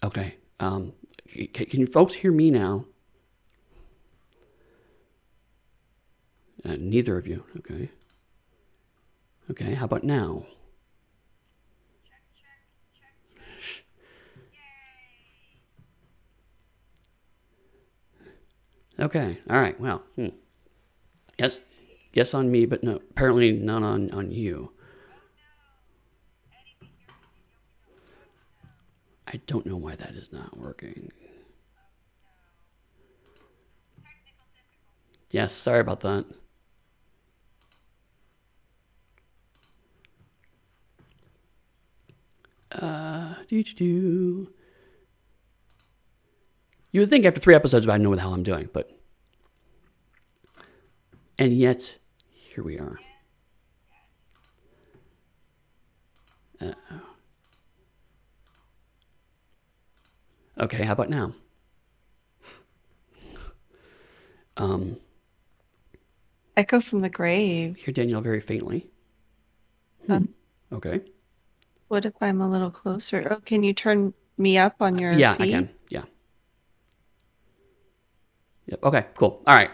Okay. Can you folks hear me now? Neither of you. Okay. Okay. How about now? Okay. All right. Well. Yes. Yes on me, but no. Apparently not on you. I don't know why that is not working. Yes. Sorry about that. You would think after 3 episodes I'd know what the hell I'm doing, but... And yet, here we are. Okay, how about now? Echo from the grave. Hear Danielle very faintly. Okay. What if I'm a little closer? Oh, can you turn me up on your Yeah, I feed? can. Yeah. Yep. Okay, cool. All right.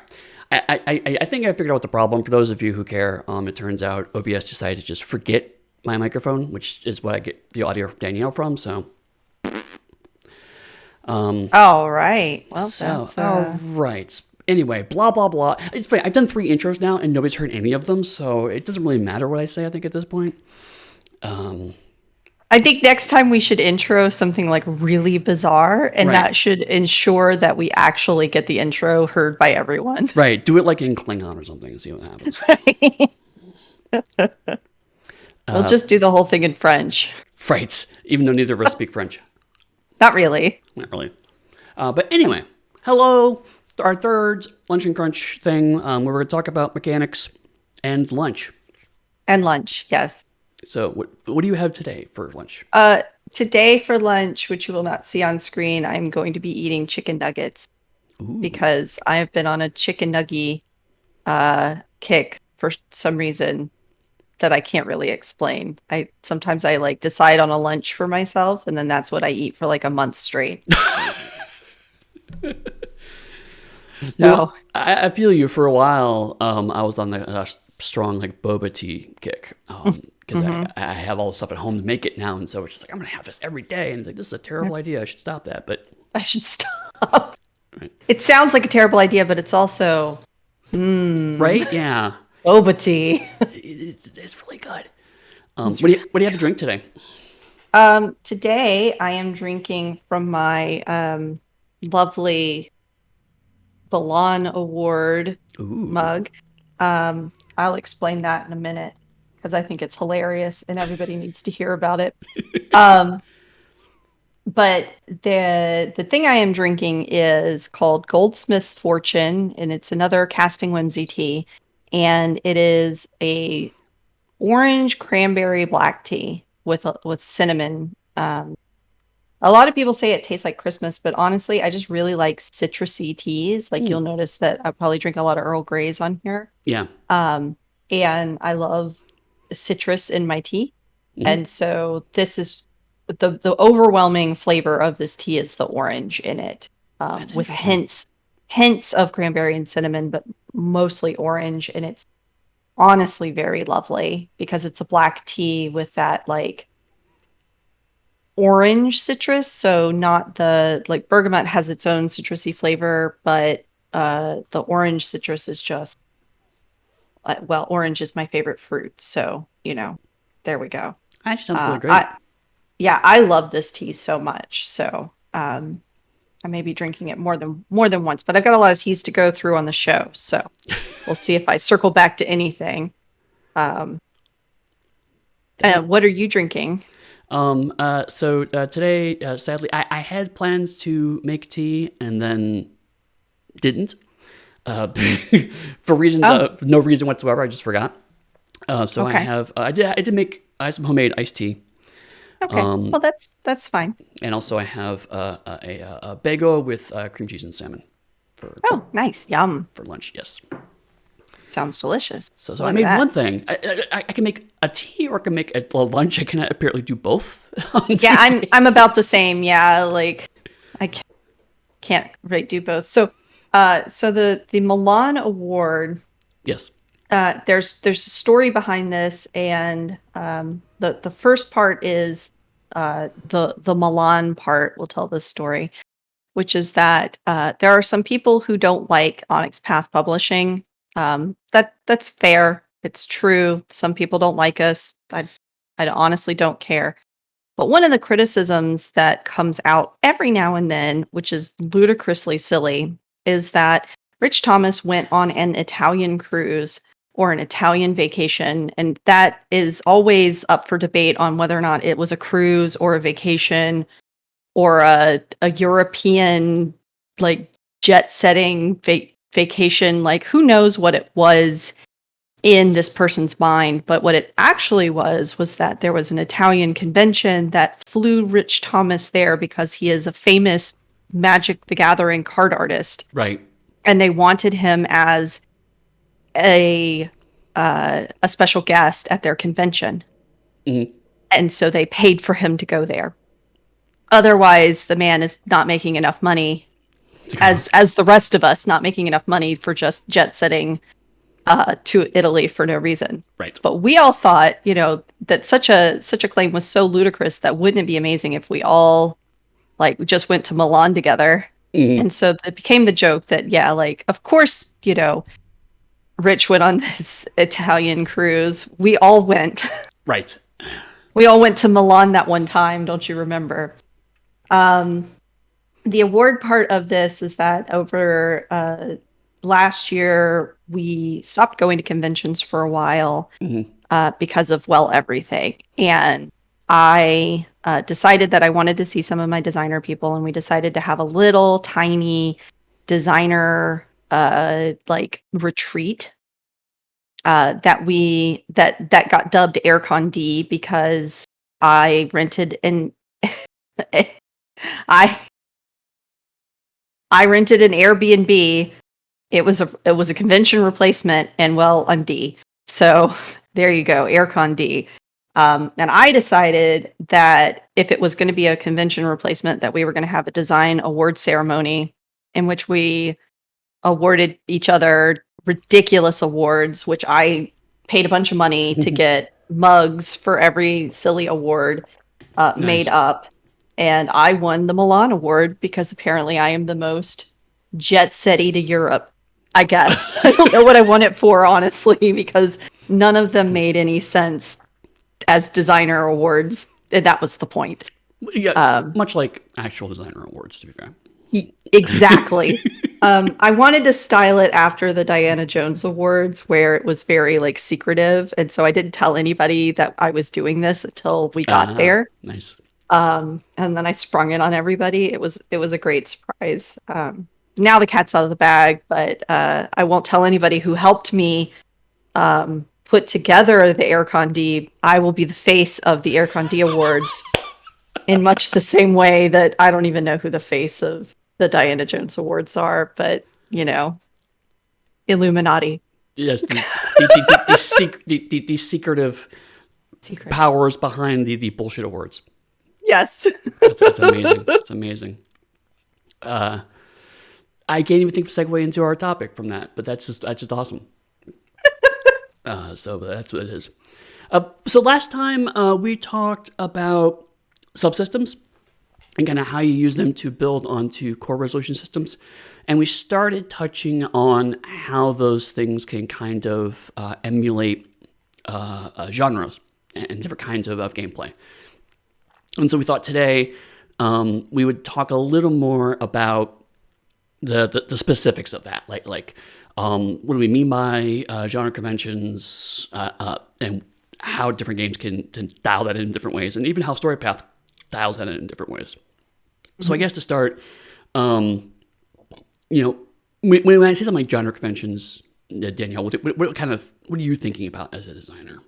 I think I figured out what the problem. For those of you who care, it turns out OBS decided to just forget my microphone, which is what I get the audio from Danielle from. So, All right. Well, that's all right. Anyway, blah blah blah. It's funny. I've done 3 intros now, and nobody's heard any of them, so it doesn't really matter what I say. I think at this point. I think next time we should intro something like really bizarre, and Right. that should ensure that we actually get the intro heard by everyone. Right. Do it like in Klingon or something and see what happens. We'll just do the whole thing in French. Right. Even though neither of us speak French. Not really. Not really. But anyway, hello. Our third Lunch and Crunch thing, where we're going to talk about mechanics and lunch. And lunch, yes. So what do you have today for lunch? Today for lunch, which you will not see on screen, I'm going to be eating chicken nuggets because I have been on a chicken nugget kick for some reason that I can't really explain. Sometimes I like decide on a lunch for myself, and then that's what I eat for like a month straight. No, I feel you. For a while, I was on the strong like boba tea kick because I have all the stuff at home to make it now, and so it's just like I'm gonna have this every day, and it's like this is a terrible idea. I should stop that, but I should stop. Right. It sounds like a terrible idea, but it's also right, yeah, boba tea. It's really good. What do you have to drink today? Today I am drinking from my lovely Balon Award mug. I'll explain that in a minute because I think it's hilarious and everybody needs to hear about it. But the thing I am drinking is called Goldsmith's Fortune, and it's another Casting Whimsy tea, and it is a orange cranberry black tea with cinnamon. A lot of people say it tastes like Christmas, but honestly, I just really like citrusy teas. Like you'll notice that I probably drink a lot of Earl Greys on here. Yeah. And I love citrus in my tea. And so this is the overwhelming flavor of this tea is the orange in it, with hints of cranberry and cinnamon, but mostly orange. And it's honestly very lovely because it's a black tea with that like orange citrus, so not the like bergamot has its own citrusy flavor, but the orange citrus is just well, orange is my favorite fruit, so there we go. Actually sounds really great. I love this tea so much, so I may be drinking it more than once, but I've got a lot of teas to go through on the show, so we'll see if I circle back to anything. What are you drinking? So today, sadly, I had plans to make tea and then didn't, for reasons no reason whatsoever. I just forgot. So okay. I did make some homemade iced tea. Okay, well that's fine. And also I have a bagel with cream cheese and salmon. Nice, yum for lunch. Yes. Sounds delicious. So I Look at made that. one thing. I can make a tea or I can make a lunch. I can apparently do both on Yeah, 2 days. I'm about the same. Yeah, like I can't really do both. So the Milan Award, Yes. there's a story behind this, and the first part is the Milan part will tell this story, which is that there are some people who don't like Onyx Path Publishing. That's fair. It's true. Some people don't like us. I honestly don't care. But one of the criticisms that comes out every now and then, which is ludicrously silly, is that Rich Thomas went on an Italian cruise or an Italian vacation, and that is always up for debate on whether or not it was a cruise or a vacation or a European like jet setting vacation. Like who knows what it was in this person's mind, but what it actually was that there was an Italian convention that flew Rich Thomas there because he is a famous Magic the Gathering card artist, Right. and they wanted him as a special guest at their convention, and so they paid for him to go there. Otherwise, the man is not making enough money, as the rest of us, not making enough money for just jet setting to Italy for no reason. Right. But we all thought, that such a claim was so ludicrous that wouldn't it be amazing if we all like just went to Milan together? And so it became the joke that like of course, Rich went on this Italian cruise. We all went. Right. We all went to Milan that one time, don't you remember? The award part of this is that over last year, we stopped going to conventions for a while because of, everything. And I decided that I wanted to see some of my designer people, and we decided to have a little tiny designer retreat that got dubbed Aircon D because I rented I rented an Airbnb. It was a convention replacement, and I'm D. So there you go, Aircon D. And I decided that if it was going to be a convention replacement, that we were going to have a design award ceremony in which we awarded each other ridiculous awards, which I paid a bunch of money to get mugs for every silly award made up. And I won the Milan Award because apparently I am the most jet-setty to Europe, I guess. I don't know what I won it for, honestly, because none of them made any sense as designer awards. And that was the point. Yeah, much like actual designer awards, to be fair. Exactly. I wanted to style it after the Diana Jones Awards, where it was very secretive, and so I didn't tell anybody that I was doing this until we got there. Nice. And then I sprung it on everybody. It was a great surprise. Now the cat's out of the bag, but I won't tell anybody who helped me put together the Aircon D. I will be the face of the Aircon D Awards in much the same way that I don't even know who the face of the Diana Jones Awards are, but Illuminati. Yes, the secretive powers behind the bullshit awards. Yes. That's amazing. That's amazing. I can't even think of a segue into our topic from that, but that's just awesome. So that's what it is. So last time we talked about subsystems and kind of how you use them to build onto core resolution systems. And we started touching on how those things can kind of emulate genres and different kinds of gameplay. And so we thought today we would talk a little more about the specifics of that, like what do we mean by genre conventions, and how different games can dial that in different ways, and even how Storypath dials that in different ways. So I guess to start, when I say something like genre conventions, Danielle, what are you thinking about as a designer?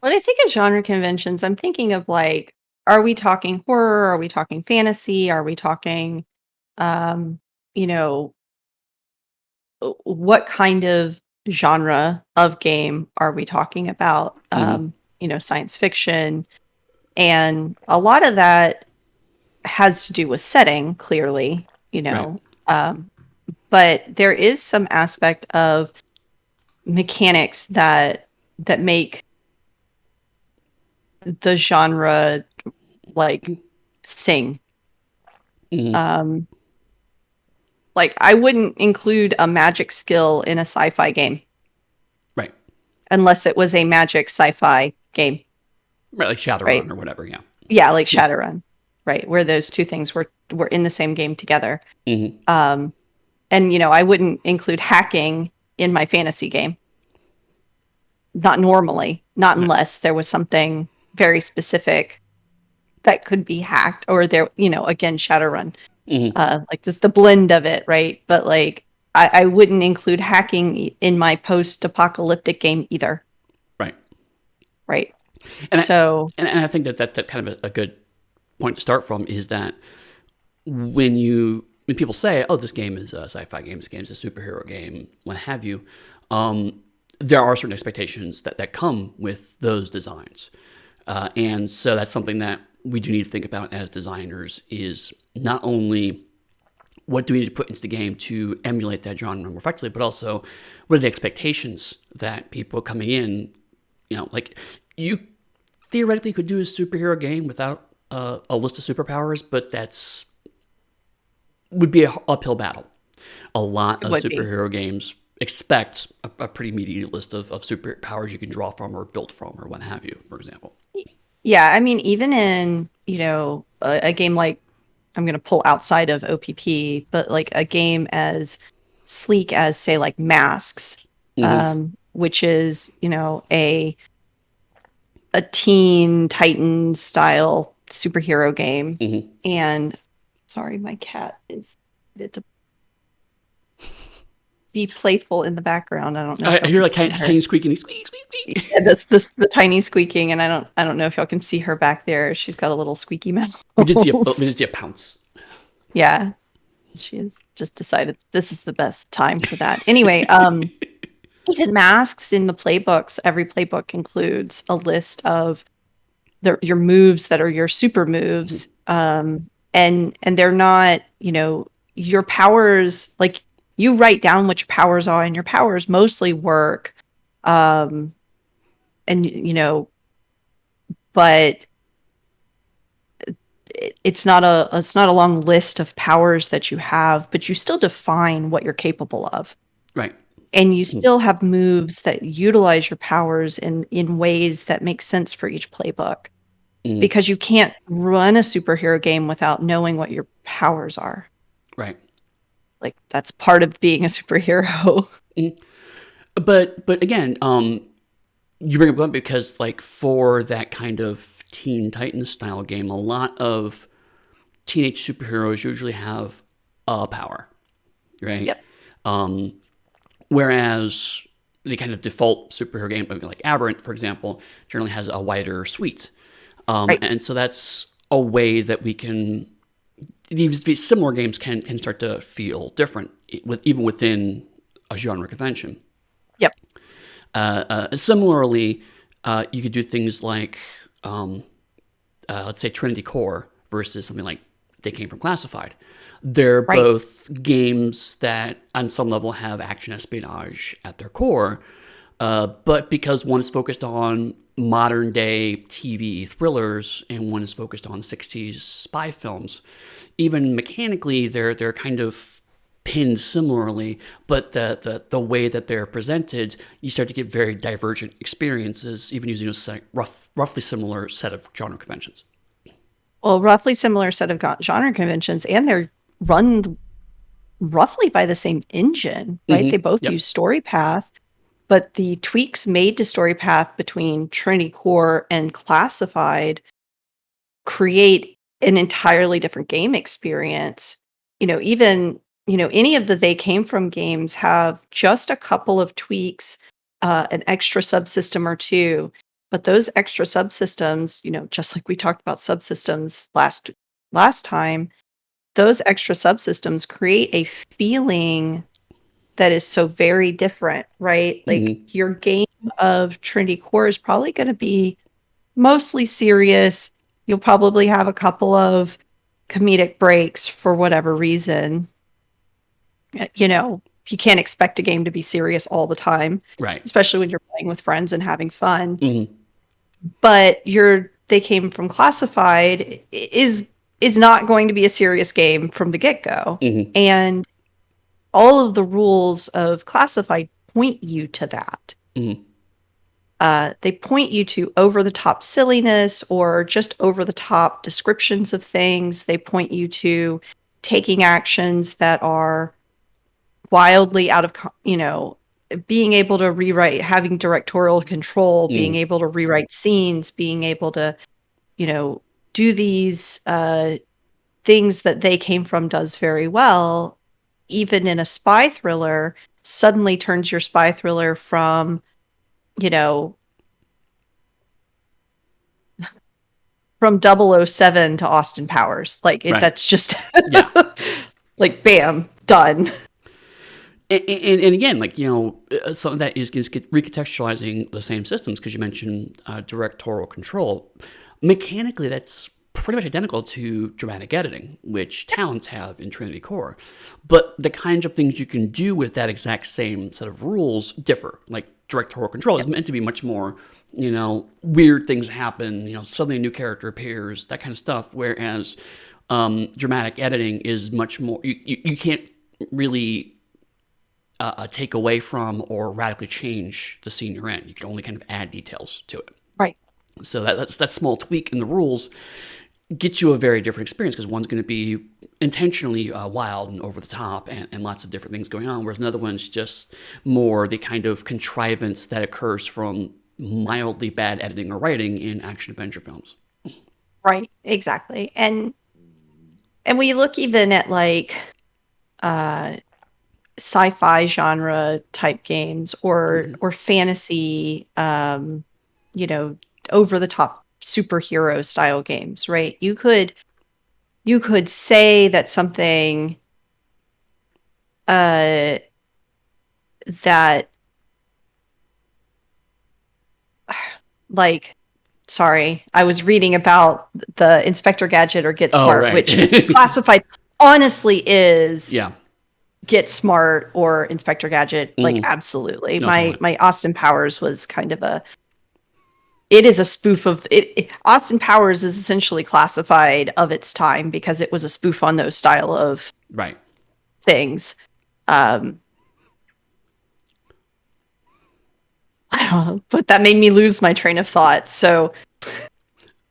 When I think of genre conventions, I'm thinking of are we talking horror? Are we talking fantasy? Are we talking, you know, what kind of genre of game are we talking about? Mhm. Science fiction. And a lot of that has to do with setting, clearly, Right. but there is some aspect of mechanics that make the genre like sing. Mhm. Um, like I wouldn't include a magic skill in a sci-fi game Right. unless it was a magic sci-fi game, Right. Like right? Shadowrun or whatever. Yeah. Yeah, like Yeah. Shadowrun, right? Where those two things were in the same game together. Mhm. Um, and I wouldn't include hacking in my fantasy game. Not normally, not Right. unless there was something very specific that could be hacked, or there, again, Shadowrun. Mhm. Like this, the blend of it, right? But like, I wouldn't include hacking in my post-apocalyptic game either, Right. right? And I, So, and I think that's kind of a good point to start from is that when people say, "Oh, this game is a sci-fi game, this game is a superhero game," what have you, there are certain expectations that come with those designs, and so that's something that we do need to think about as designers. Is not only what do we need to put into the game to emulate that genre more effectively, but also what are the expectations that people coming in, like you theoretically could do a superhero game without a list of superpowers, but that's would be an uphill battle. A lot it of would be. superhero games expect a pretty meaty list of superpowers you can draw from or build from or what have you, for example. Yeah, I mean, even in, a game like, I'm going to pull outside of OPP, but like a game as sleek as, say, like Masks, Mm-hmm. which is, a teen Titan style superhero game. Mm-hmm. And sorry, my cat is to be playful in the background. I don't know if I y'all hear can like see tiny, her. tiny squeaking, squeak, squeak, squeak. Yeah, this the tiny squeaking, and I don't know if y'all can see her back there. She's got a little squeaky mouth. We did see a pounce. Yeah, she has just decided this is the best time for that. Anyway, even masks in the playbooks, every playbook includes a list of your moves that are your super moves. And they're not, your powers, like you write down what your powers are, and your powers mostly work. Um, and but it's not a long list of powers that you have, but you still define what you're capable of. Right. And you still have moves that utilize your powers in ways that make sense for each playbook, Mm-hmm. because you can't run a superhero game without knowing what your powers are. Right. Like that's part of being a superhero. Mm-hmm. But again, you bring up that because like for that kind of Teen Titans style game, a lot of teenage superheroes usually have a power, right? Yep. Um, Whereas the kind of default superhero game, like Aberrant, for example, generally has a wider suite. Right. And so that's a way that we can, these similar games can start to feel different, even within a genre convention. Yep. Similarly, you could do things like, let's say, Trinity Core versus something like They Came From Classified. They're Right. both games that, on some level, have action espionage at their core, but because one is focused on modern day TV thrillers and one is focused on 60s spy films, even mechanically, they're kind of pinned similarly, but the way that they're presented, you start to get very divergent experiences, even using a roughly similar set of genre conventions. Well, roughly similar set of genre conventions, and they're run roughly by the same engine, right? They Mm-hmm. both Yep. use Storypath, but the tweaks made to Storypath between Trinity Core and Classified create an entirely different game experience. Even, any of the They Came From games have just a couple of tweaks, an extra subsystem or two, but those extra subsystems, just like we talked about subsystems last time, those extra subsystems create a feeling that is so very different, right? Like your game of Trinity Core is probably going to be mostly serious. You'll probably have a couple of comedic breaks for whatever reason. You know, you can't expect a game to be serious all the time, Right. especially when you're playing with friends and having fun. Mm-hmm. But they came from Classified is not going to be a serious game from the get-go. Mm-hmm. And all of the rules of Classified point you to that. Mm-hmm. They point you to over-the-top silliness or just over-the-top descriptions of things. They point you to taking actions that are wildly out of, being able to rewrite, having directorial control, being able to rewrite scenes, being able to, do these things that They Came From does very well, even in a spy thriller, suddenly turns your spy thriller from, from 007 to Austin Powers. Like, that's just, like, bam, done. And again, like, something that is recontextualizing the same systems, because you mentioned directorial control. Mechanically, that's pretty much identical to dramatic editing, which Talents have in Trinity Core. But the kinds of things you can do with that exact same set of rules differ. Like, directorial control is meant to be much more, weird things happen, suddenly a new character appears, that kind of stuff. Whereas dramatic editing is much more, you can't really take away from or radically change the scene you're in. You can only kind of add details to it. Right. So that small tweak in the rules gets you a very different experience, because one's going to be intentionally wild and over the top and lots of different things going on, whereas another one's just more the kind of contrivance that occurs from mildly bad editing or writing in action adventure films. Right, exactly. And we look even at like sci-fi genre type games or fantasy, over the top superhero style games, right? You could say that something that like, sorry, I was reading about the Inspector Gadget or Get Smart, right. which Classified honestly is Yeah. Get Smart or Inspector Gadget, like absolutely. No, my Austin Powers was kind of it is a spoof of it. Austin Powers is essentially Classified of its time because it was a spoof on those style of things. I don't know, but that made me lose my train of thought. So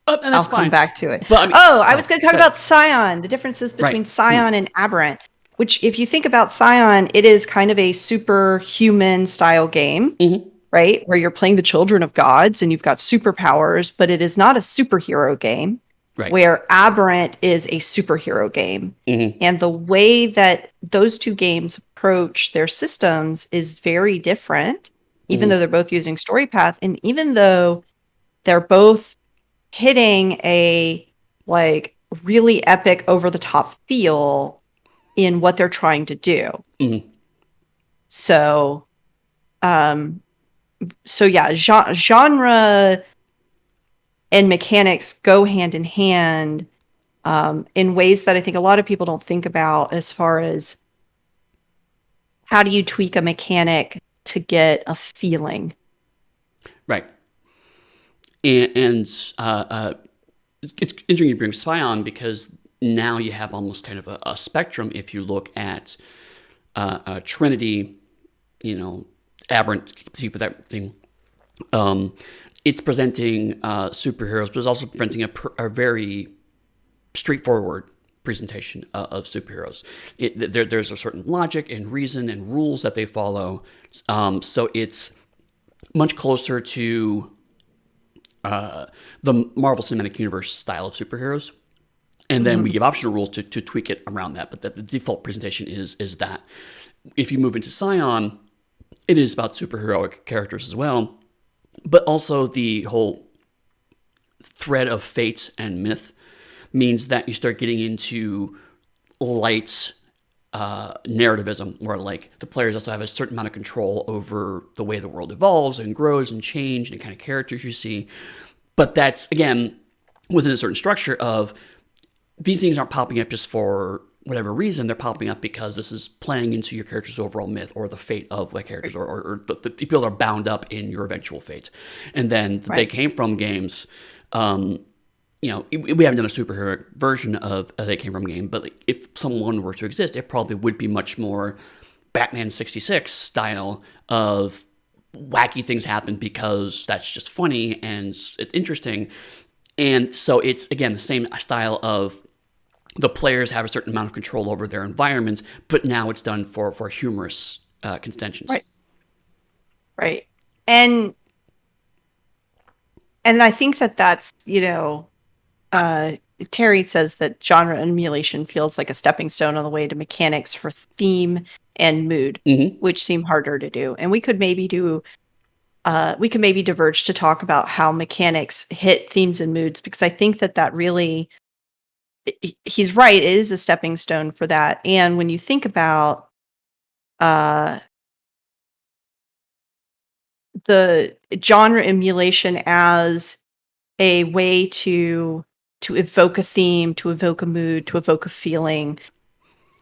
I'll come back to it. But, I was going to talk about Scion, the differences between Scion and Aberrant, which, if you think about Scion, it is kind of a superhuman style game, right? Where you're playing the children of gods and you've got superpowers, but it is not a superhero game. Right. Where Aberrant is a superhero game. And the way that those two games approach their systems is very different, even though they're both using Storypath, and even though they're both hitting a like really epic over the top feel in what they're trying to do. So yeah, genre and mechanics go hand in hand in ways that I think a lot of people don't think about, as far as how do you tweak a mechanic to get a feeling. Right. And it's interesting you bring Scion, because now you have almost kind of a spectrum. If you look at Trinity, Aberrant, keep with that thing. It's presenting superheroes, but it's also presenting a very straightforward presentation of superheroes. There's a certain logic and reason and rules that they follow. So it's much closer to the Marvel Cinematic Universe style of superheroes. And then we give optional rules to tweak it around that. But the default presentation is that. If you move into Scion, it is about superheroic characters as well, but also the whole thread of fate and myth means that you start getting into light narrativism, where like the players also have a certain amount of control over the way the world evolves and grows and change and the kind of characters you see. But that's, again, within a certain structure of these things aren't popping up just for whatever reason. They're popping up because this is playing into your character's overall myth or the fate of the characters, or the people that are bound up in your eventual fate. And then They Came From games, we haven't done a superhero version of a They Came From game, but like, if someone were to exist, it probably would be much more Batman 66 style of wacky things happen because that's just funny and it's interesting. And so it's, again, the same style of the players have a certain amount of control over their environments, but now it's done for humorous contentions. Right. And I think that's, Terry says that genre emulation feels like a stepping stone on the way to mechanics for theme and mood, which seem harder to do. And we could maybe diverge to talk about how mechanics hit themes and moods, because I think that really, he's right, it is a stepping stone for that. And when you think about the genre emulation as a way to evoke a theme, to evoke a mood, to evoke a feeling,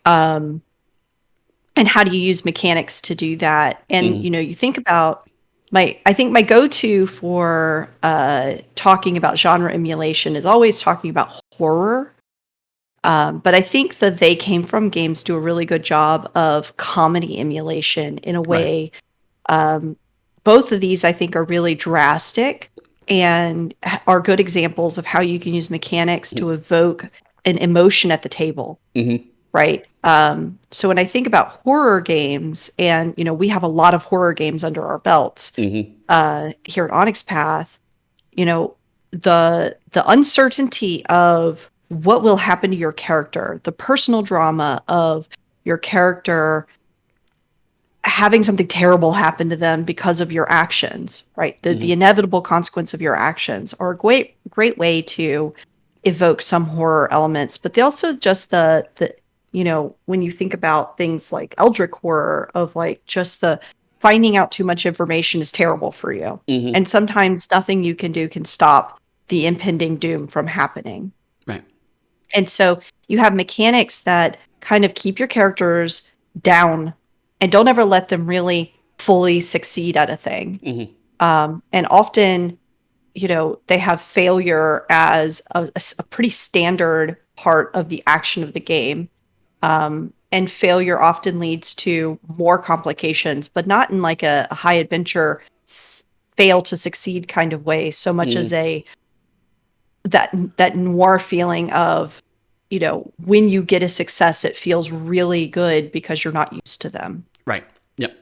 and how do you use mechanics to do that? And you think about I think my go-to for talking about genre emulation is always talking about horror. But I think that They Came From games do a really good job of comedy emulation in a way. Both of these, I think, are really drastic and are good examples of how you can use mechanics to evoke an emotion at the table. Right? So when I think about horror games, and, we have a lot of horror games under our belts here at Onyx Path, the uncertainty of what will happen to your character, the personal drama of your character having something terrible happen to them because of your actions, right? The inevitable consequence of your actions are a great way to evoke some horror elements. But they also just the when you think about things like Eldritch horror, of like just the finding out too much information is terrible for you. And sometimes nothing you can do can stop the impending doom from happening. Right. And so you have mechanics that kind of keep your characters down and don't ever let them really fully succeed at a thing. And often, they have failure as a pretty standard part of the action of the game. And failure often leads to more complications, but not in like a high adventure fail to succeed kind of way, so much as that noir feeling of, when you get a success, it feels really good because you're not used to them. Right. Yep.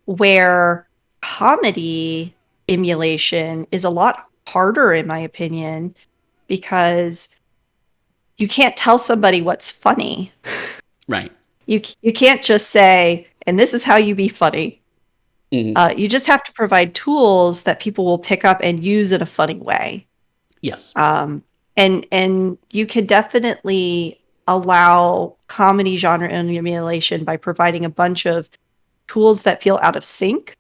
Where comedy emulation is a lot harder, in my opinion, because you can't tell somebody what's funny. Right. You can't just say, and this is how you be funny. You just have to provide tools that people will pick up and use in a funny way. Yes. And you can definitely allow comedy genre emulation by providing a bunch of tools that feel out of sync.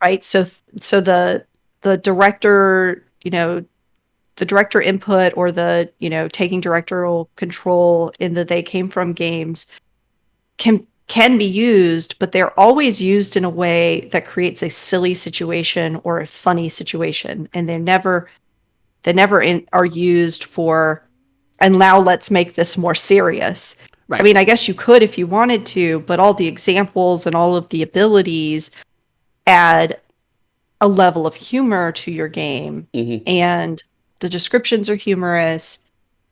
Right? So the director, the director input, or the, taking directorial control in the They Came From games can be used, but they're always used in a way that creates a silly situation or a funny situation. And they never are used for, and now let's make this more serious. Right. I mean, I guess you could if you wanted to, but all the examples and all of the abilities add a level of humor to your game. And the descriptions are humorous.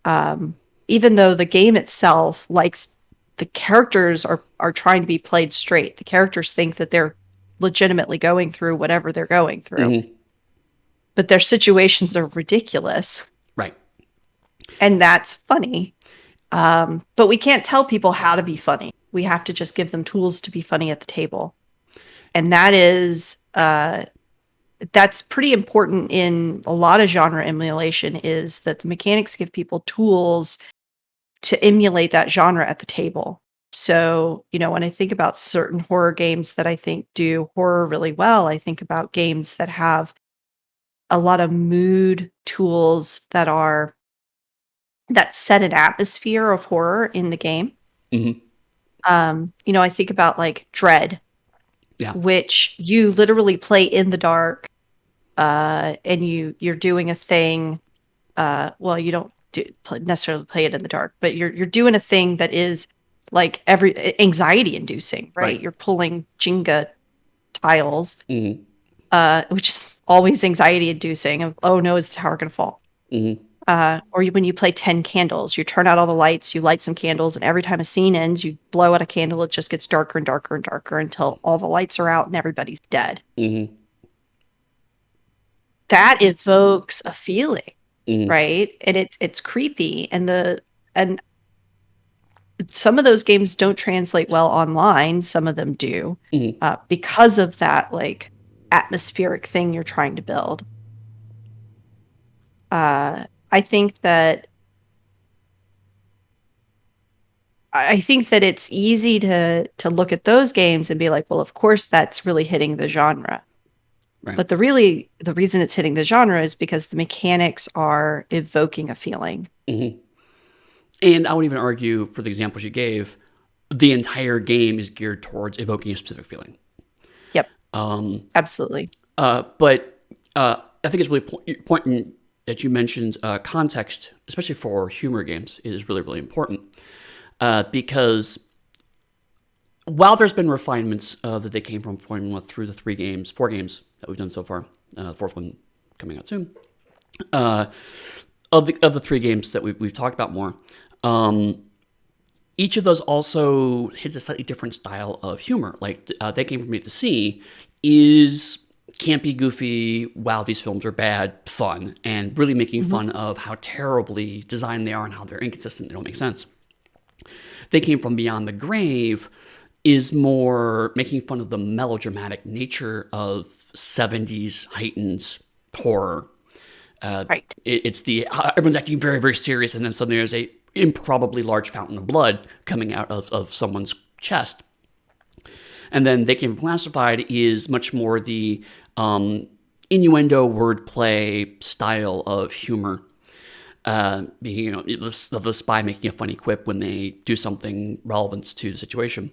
Even though the game itself likes, the characters are trying to be played straight. The characters think that they're legitimately going through whatever they're going through. But their situations are ridiculous. Right. And that's funny. But we can't tell people how to be funny. We have to just give them tools to be funny at the table. And that is, that's pretty important in a lot of genre emulation, is that the mechanics give people tools to emulate that genre at the table. So, when I think about certain horror games that I think do horror really well, I think about games that have a lot of mood tools that set an atmosphere of horror in the game. Hmm. I think about like Dread, Yeah. which you literally play in the dark, and you're doing a thing. Well, you don't necessarily play it in the dark, but you're doing a thing that is like anxiety inducing, right? Right. You're pulling Jenga tiles, Hmm. which is always anxiety inducing. Of, oh no, is the tower going to fall? Hmm. When you play 10 candles, you turn out all the lights, you light some candles, and every time a scene ends, you blow out a candle. It just gets darker and darker and darker until all the lights are out and everybody's dead. Hmm. That evokes a feeling, Hmm. right? And it's creepy, and some of those games don't translate well online. Some of them do, Hmm. because of that like atmospheric thing you're trying to build. I think that it's easy to look at those games and be like, well, of course that's really hitting the genre. Right. But the reason it's hitting the genre is because the mechanics are evoking a feeling. Hmm. And I would even argue, for the examples you gave, the entire game is geared towards evoking a specific feeling. Yep. Absolutely. But I think it's really important that you mentioned context, especially for humor games, is really, really important. Because while there's been refinements that they came from point through the 4 games that we've done so far, the 4th one coming out soon, of the 3 games that we've talked about more, each of those also hits a slightly different style of humor. Like They Came From Me to See is campy, goofy, wow, these films are bad, fun, and really making fun of how terribly designed they are and how they're inconsistent, they don't make sense. They Came From Beyond the Grave is more making fun of the melodramatic nature of 70s heightened horror. Right. It's everyone's acting very, very serious, and then suddenly there's a improbably large fountain of blood coming out of someone's chest. And then They Came From Classified is much more the innuendo, wordplay style of humor. The spy making a funny quip when they do something relevant to the situation.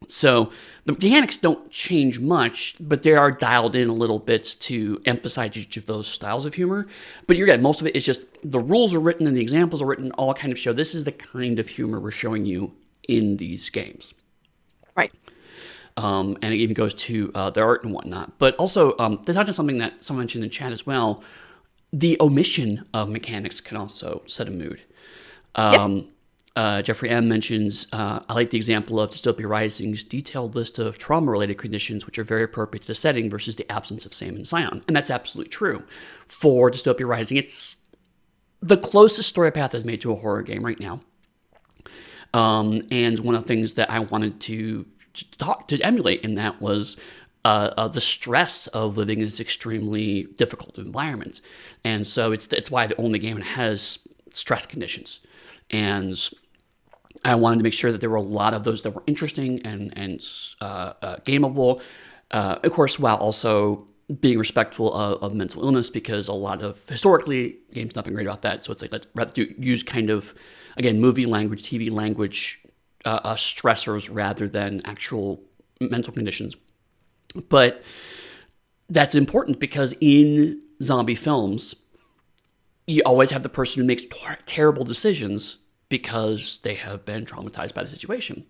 So the mechanics don't change much, but they are dialed in a little bit to emphasize each of those styles of humor. But you're right, most of it is just the rules are written and the examples are written, all kind of show this is the kind of humor we're showing you in these games. Right. And it even goes to their art and whatnot. But also, to touch on something that someone mentioned in the chat as well, the omission of mechanics can also set a mood. Yep. Jeffrey M. mentions, I like the example of Dystopia Rising's detailed list of trauma-related conditions which are very appropriate to the setting versus the absence of Sam and Scion. And that's absolutely true. For Dystopia Rising, it's the closest Storypath has made to a horror game right now. And one of the things that I wanted to emulate in that was the stress of living in this extremely difficult environment. And so it's why the only game has stress conditions. And I wanted to make sure that there were a lot of those that were interesting and gameable, of course, while also being respectful of mental illness, because a lot of, historically, games not been great about that. So it's like, let's rather use kind of, again, movie language, TV language, stressors rather than actual mental conditions. But that's important because in zombie films, you always have the person who makes terrible decisions because they have been traumatized by the situation.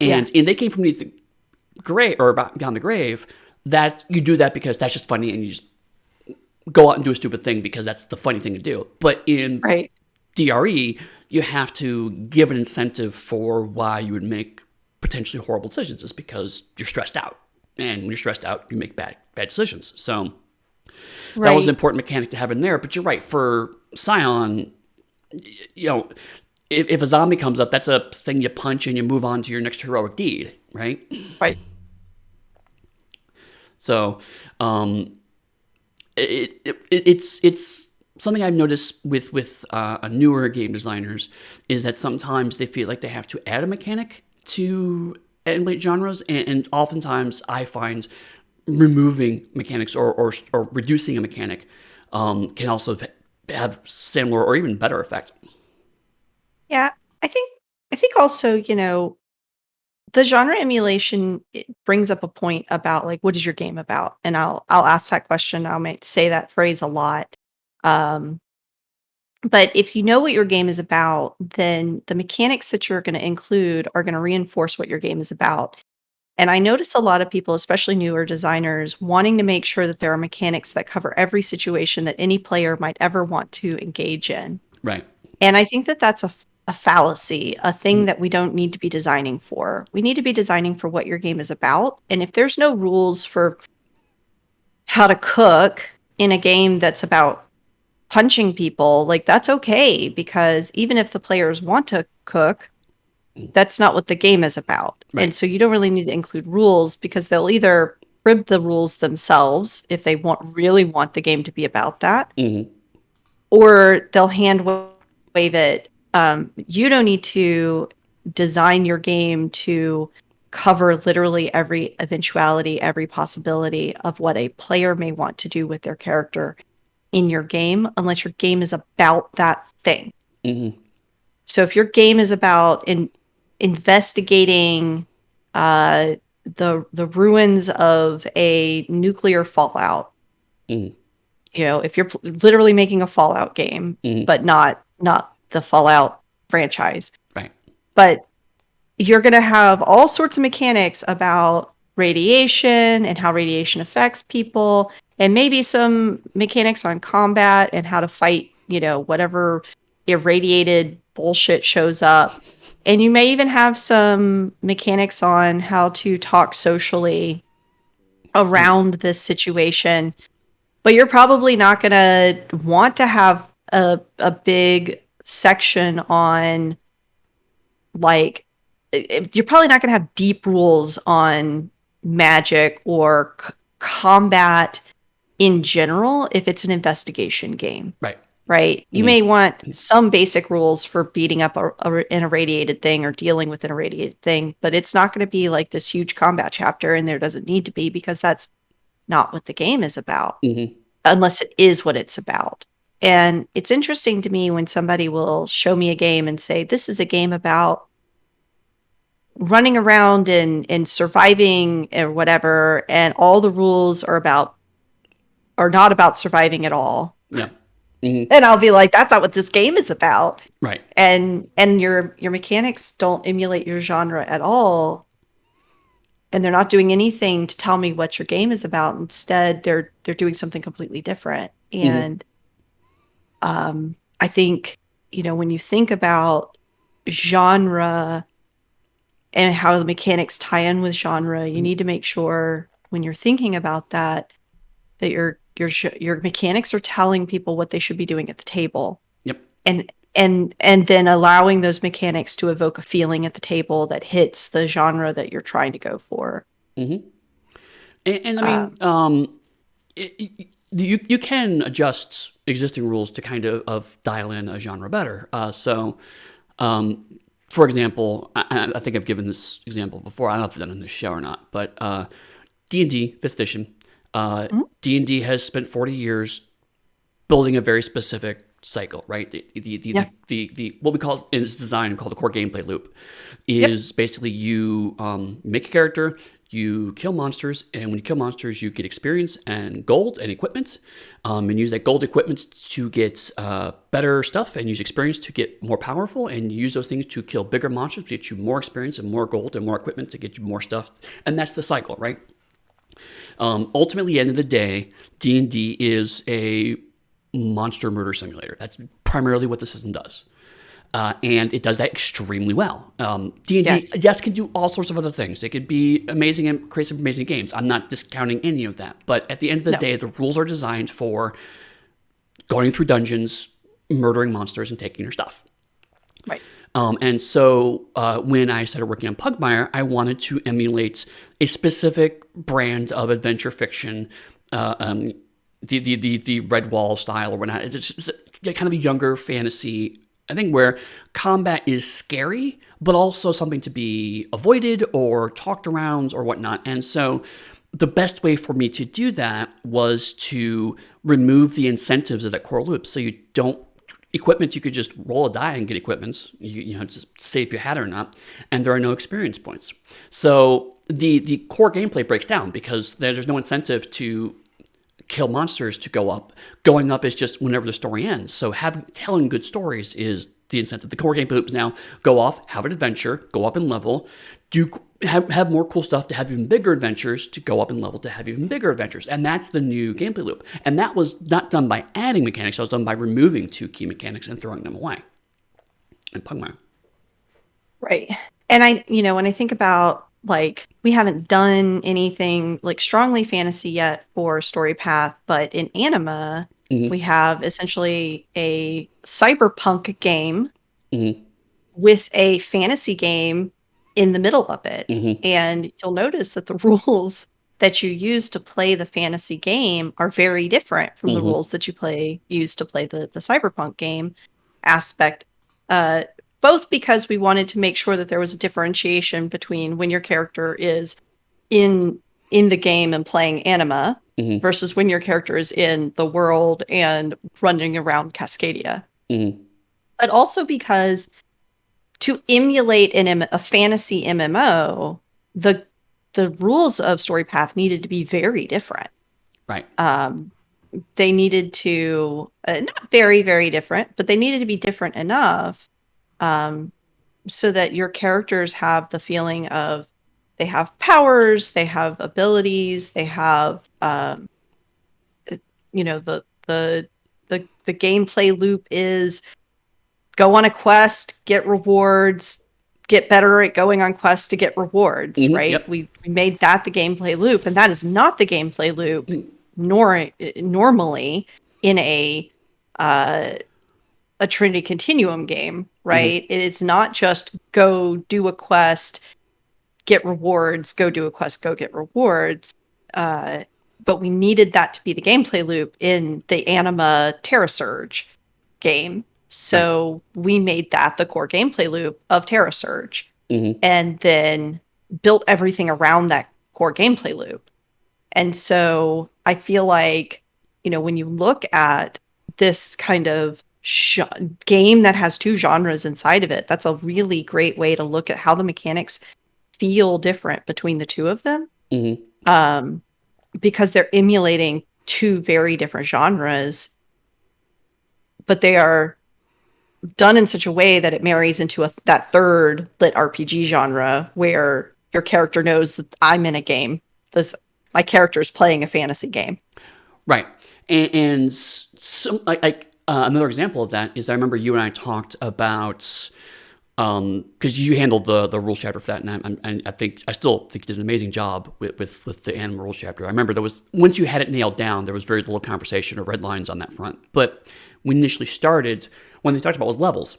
And They Came From the Grave, or Beyond the Grave, that you do that because that's just funny and you just go out and do a stupid thing because that's the funny thing to do. But in DRE, you have to give an incentive for why you would make potentially horrible decisions. It's because you're stressed out. And when you're stressed out, you make bad decisions. So that was an important mechanic to have in there. But you're right, for Scion, if a zombie comes up, that's a thing you punch and you move on to your next heroic deed, right? Right. So it's something I've noticed with newer game designers is that sometimes they feel like they have to add a mechanic to emulate genres, and oftentimes I find removing mechanics or reducing a mechanic can also have similar or even better effect. Yeah, I think also, the genre emulation, it brings up a point about like what is your game about? And I'll ask that question. I might say that phrase a lot. Um, but if you know what your game is about, then the mechanics that you're going to include are going to reinforce what your game is about. And I notice a lot of people, especially newer designers, wanting to make sure that there are mechanics that cover every situation that any player might ever want to engage in. Right. And I think that that's a fallacy, a thing that we don't need to be designing for. We need to be designing for what your game is about. And if there's no rules for how to cook in a game that's about punching people, like that's okay, because even if the players want to cook, that's not what the game is about. Right. And so you don't really need to include rules, because they'll either crib the rules themselves if they really want the game to be about that, or they'll hand wave it. You don't need to design your game to cover literally every eventuality, every possibility of what a player may want to do with their character in your game, unless your game is about that thing. So if your game is about investigating the ruins of a nuclear fallout, if you're literally making a Fallout game, but not the Fallout franchise, right? But you're going to have all sorts of mechanics about radiation and how radiation affects people, and maybe some mechanics on combat and how to fight, whatever irradiated bullshit shows up. And you may even have some mechanics on how to talk socially around this situation. But you're probably not going to want to have a big section on, like, you're probably not going to have deep rules on magic or combat in general if it's an investigation game. Right? You may want some basic rules for beating up an irradiated thing or dealing with an irradiated thing, but it's not going to be like this huge combat chapter, and there doesn't need to be, because that's not what the game is about, unless it is what it's about. And it's interesting to me when somebody will show me a game and say, this is a game about running around and surviving or whatever, and all the rules are not about surviving at all. Yeah. And I'll be like, that's not what this game is about. Right. And your mechanics don't emulate your genre at all. And they're not doing anything to tell me what your game is about. Instead, they're doing something completely different. And I think, when you think about genre and how the mechanics tie in with genre, you need to make sure when you're thinking about that your mechanics are telling people what they should be doing at the table. Yep. And then allowing those mechanics to evoke a feeling at the table that hits the genre that you're trying to go for. And I mean, you can adjust existing rules to kind of dial in a genre better. For example, I think I've given this example before. I don't know if I've done it in this show or not, but D&D 5th edition. D&D has spent 40 years building a very specific cycle, right? The what we call in its design called the core gameplay loop is basically you make a character, you kill monsters, and when you kill monsters, you get experience and gold and equipment, and use that gold equipment to get better stuff, and use experience to get more powerful, and use those things to kill bigger monsters to get you more experience and more gold and more equipment to get you more stuff, and that's the cycle, right? Ultimately, at the end of the day, D&D is a monster murder simulator. That's primarily what the system does. And it does that extremely well. D&D, yes, can do all sorts of other things. It could be amazing and create some amazing games. I'm not discounting any of that. But at the end of the day, the rules are designed for going through dungeons, murdering monsters, and taking your stuff. Right. And so when I started working on Pugmire, I wanted to emulate a specific brand of adventure fiction, the Redwall style or whatnot. It's just kind of a younger fantasy I think where combat is scary, but also something to be avoided or talked around or whatnot. And so the best way for me to do that was to remove the incentives of that core loop. So you don't equipment, you could just roll a die and get equipment, just say if you had it or not, and there are no experience points. So the core gameplay breaks down because there's no incentive to kill monsters to go up. Going up is just whenever the story ends. So telling good stories is the incentive. The core gameplay loops now go off, have an adventure, go up in level, have more cool stuff to have even bigger adventures, to go up in level to have even bigger adventures. And that's the new gameplay loop. And that was not done by adding mechanics. That was done by removing 2 key mechanics and throwing them away in Pugmire. Right. And when I think about, like, we haven't done anything like strongly fantasy yet for Storypath, but in Anima, we have essentially a cyberpunk game with a fantasy game in the middle of it. And you'll notice that the rules that you use to play the fantasy game are very different from the rules that you use to play the cyberpunk game aspect. Both because we wanted to make sure that there was a differentiation between when your character is in the game and playing Anima versus when your character is in the world and running around Cascadia. But also because to emulate a fantasy MMO, the rules of Storypath needed to be very different. Right. They needed to, not very, very different, but they needed to be different enough so that your characters have the feeling of they have powers, they have abilities, they have the gameplay loop is go on a quest, get rewards, get better at going on quests to get rewards, right? Yep. We made that the gameplay loop, and that is not the gameplay loop normally in a Trinity Continuum game, right? It's not just go do a quest, get rewards, go do a quest, go get rewards. But we needed that to be the gameplay loop in the Anima Terra Surge game. So we made that the core gameplay loop of Terra Surge and then built everything around that core gameplay loop. And so I feel like, when you look at this kind of game that has 2 genres inside of it, that's a really great way to look at how the mechanics feel different between the 2 of them. Because they're emulating 2 very different genres, but they are done in such a way that it marries into that third lit RPG genre where your character knows that I'm in a game. My character is playing a fantasy game. Right. And so, another example of that is I remember you and I talked about, because you handled the rules chapter for that, and I still think you did an amazing job with the Anima rules chapter. I remember once you had it nailed down, there was very little conversation or red lines on that front. But when we initially started, one thing they talked about was levels,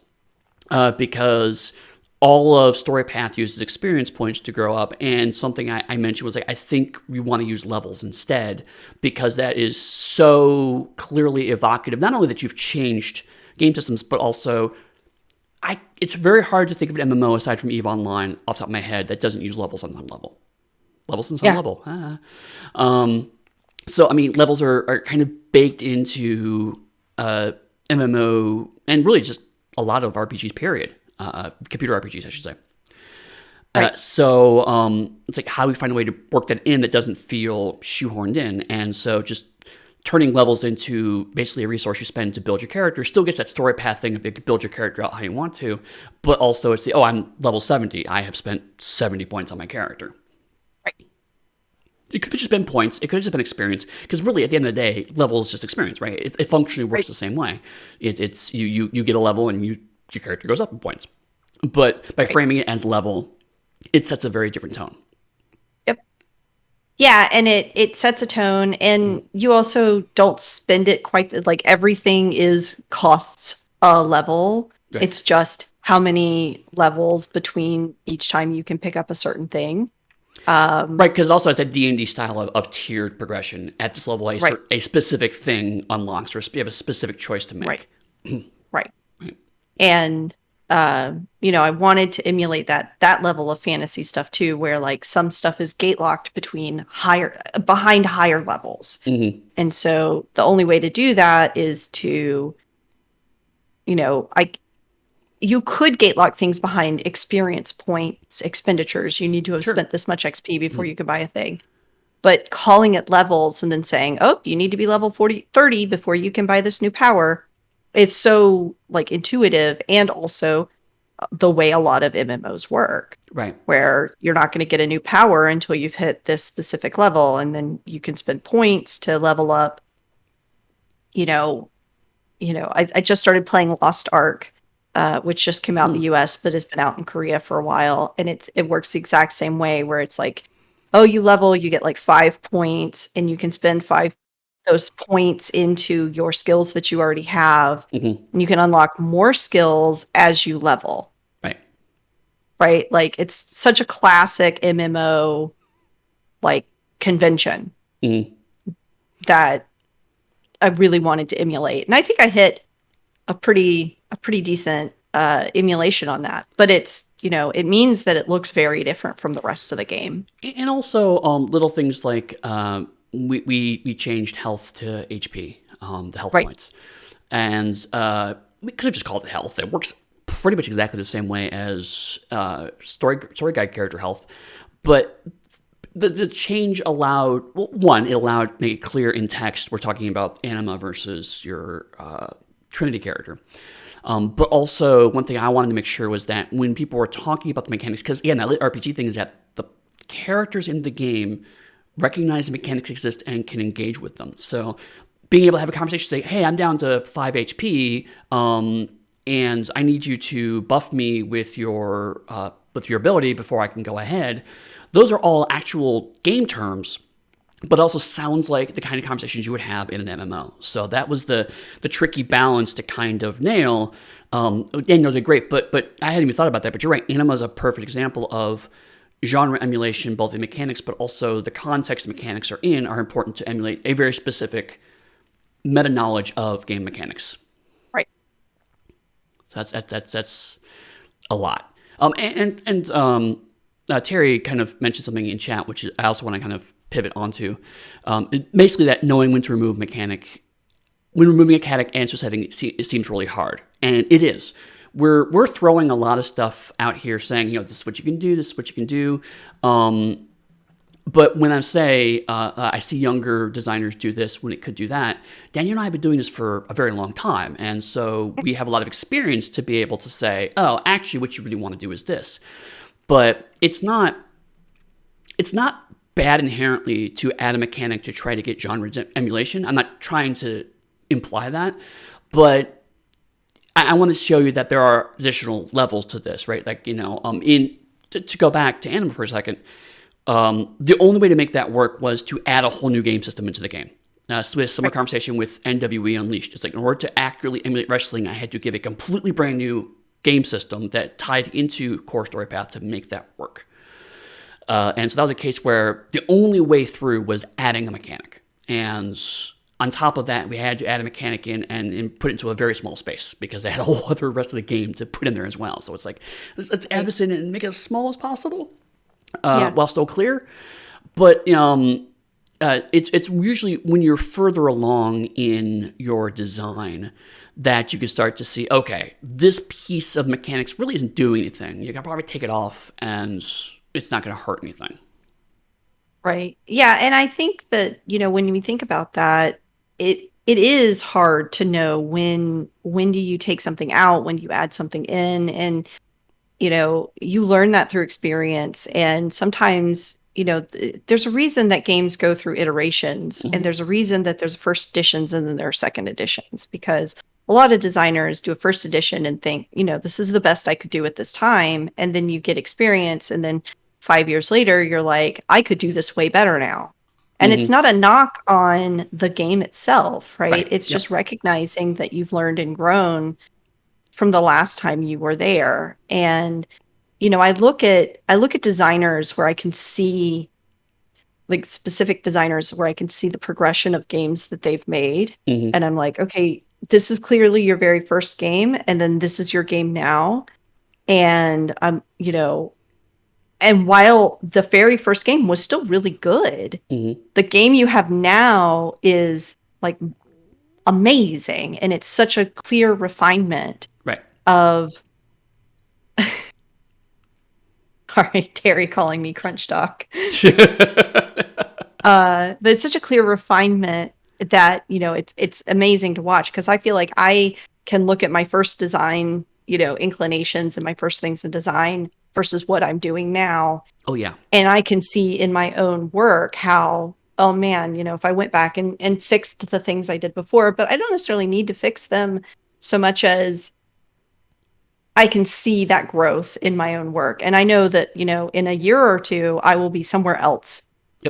because all of Storypath uses experience points to grow up, and something I mentioned was I think we want to use levels instead, because that is so clearly evocative, not only that you've changed game systems, but also it's very hard to think of an MMO aside from EVE Online off the top of my head that doesn't use levels on some level. Levels on some level. So, I mean, levels are kind of baked into MMO and really just a lot of RPGs, period. Computer RPGs, I should say. Right. So it's like how do we find a way to work that in that doesn't feel shoehorned in? And so just turning levels into basically a resource you spend to build your character still gets that story path thing of you can build your character out how you want to, but also it's I'm level 70. I have spent 70 points on my character. Right. It could have just been points. It could have just been experience. Because really, at the end of the day, level is just experience, right? It functionally works the same way. It's you get a level and your character goes up in points. But by framing it as level, it sets a very different tone. Yep. Yeah, and it sets a tone, and you also don't spend it quite like everything costs a level. Right. It's just how many levels between each time you can pick up a certain thing. Right, because it also has a D&D style of tiered progression. At this level, a specific thing unlocks, or you have a specific choice to make. Right. And I wanted to emulate that level of fantasy stuff too, where like some stuff is gate locked behind higher levels. Mm-hmm. And so the only way to do that is to, you could gate lock things behind experience points expenditures. You need to have Sure. spent this much XP before you could buy a thing. But calling it levels and then saying, oh, you need to be level 30 before you can buy this new power is so like intuitive, and also the way a lot of MMOs work. Right. Where you're not going to get a new power until you've hit this specific level, and then you can spend points to level up. I just started playing Lost Ark, which just came out in the US, but has been out in Korea for a while. And it works the exact same way, where it's like, oh, you level, you get like 5 points, and you can spend those points into your skills that you already have. Mm-hmm. And you can unlock more skills as you level. Right? Like, it's such a classic MMO like convention that I really wanted to emulate. And I think I hit a pretty decent emulation on that. But it's, it means that it looks very different from the rest of the game. And also little things like we changed health to HP, the health points. And we could have just called it health. It works pretty much exactly the same way as story guide character health. But the change allowed, it allowed make it clear in text we're talking about Anima versus your Trinity character. But also, one thing I wanted to make sure was that when people were talking about the mechanics, because again, that RPG thing is that the characters in the game recognize the mechanics exist and can engage with them. So being able to have a conversation, say, hey, I'm down to 5 HP, and I need you to buff me with your ability before I can go ahead. Those are all actual game terms, but also sounds like the kind of conversations you would have in an MMO. So that was the tricky balance to kind of nail. Danielle did great, but I hadn't even thought about that. But you're right, Anima is a perfect example of genre emulation, both in mechanics, but also the context mechanics are important to emulate a very specific meta knowledge of game mechanics. Right. So that's a lot. Terry kind of mentioned something in chat, which I also want to kind of pivot onto. Basically, that knowing when to remove mechanic, when removing a mechanic and setting, it seems really hard, and it is. We're throwing a lot of stuff out here, saying, this is what you can do, this is what you can do. But when I say I see younger designers do this when it could do that, Danielle and I have been doing this for a very long time, and so we have a lot of experience to be able to say, oh, actually, what you really want to do is this. But it's not bad inherently to add a mechanic to try to get genre emulation. I'm not trying to imply that, but I want to show you that there are additional levels to this, right? Like, to go back to Anima for a second, the only way to make that work was to add a whole new game system into the game. So we had a similar conversation with NWE Unleashed. It's like, in order to accurately emulate wrestling, I had to give a completely brand new game system that tied into core Storypath to make that work. And so that was a case where the only way through was adding a mechanic. And on top of that, we had to add a mechanic in and put it into a very small space because they had a whole other rest of the game to put in there as well. So it's like, let's add this in and make it as small as possible while still clear. But it's usually when you're further along in your design that you can start to see, okay, this piece of mechanics really isn't doing anything. You can probably take it off and it's not going to hurt anything. Right. Yeah. And I think that, when we think about that, it is hard to know when do you take something out, when do you add something in. And, you learn that through experience. And sometimes, there's a reason that games go through iterations, and there's a reason that there's first editions and then there are second editions, because a lot of designers do a first edition and think, this is the best I could do at this time. And then you get experience. And then 5 years later, you're like, I could do this way better now. And it's not a knock on the game itself, right? It's just recognizing that you've learned and grown from the last time you were there. And, I look at designers where I can see, like specific designers where I can see the progression of games that they've made. And I'm like, okay, this is clearly your very first game, and then this is your game now. And and while the very first game was still really good, the game you have now is like amazing, and it's such a clear refinement of sorry, Terry calling me Crunch Doc. But it's such a clear refinement that it's amazing to watch, because I feel like I can look at my first design inclinations and my first things in design versus what I'm doing now. Oh yeah. And I can see in my own work how, oh man, if I went back and fixed the things I did before, but I don't necessarily need to fix them so much as I can see that growth in my own work. And I know that, in a year or two, I will be somewhere else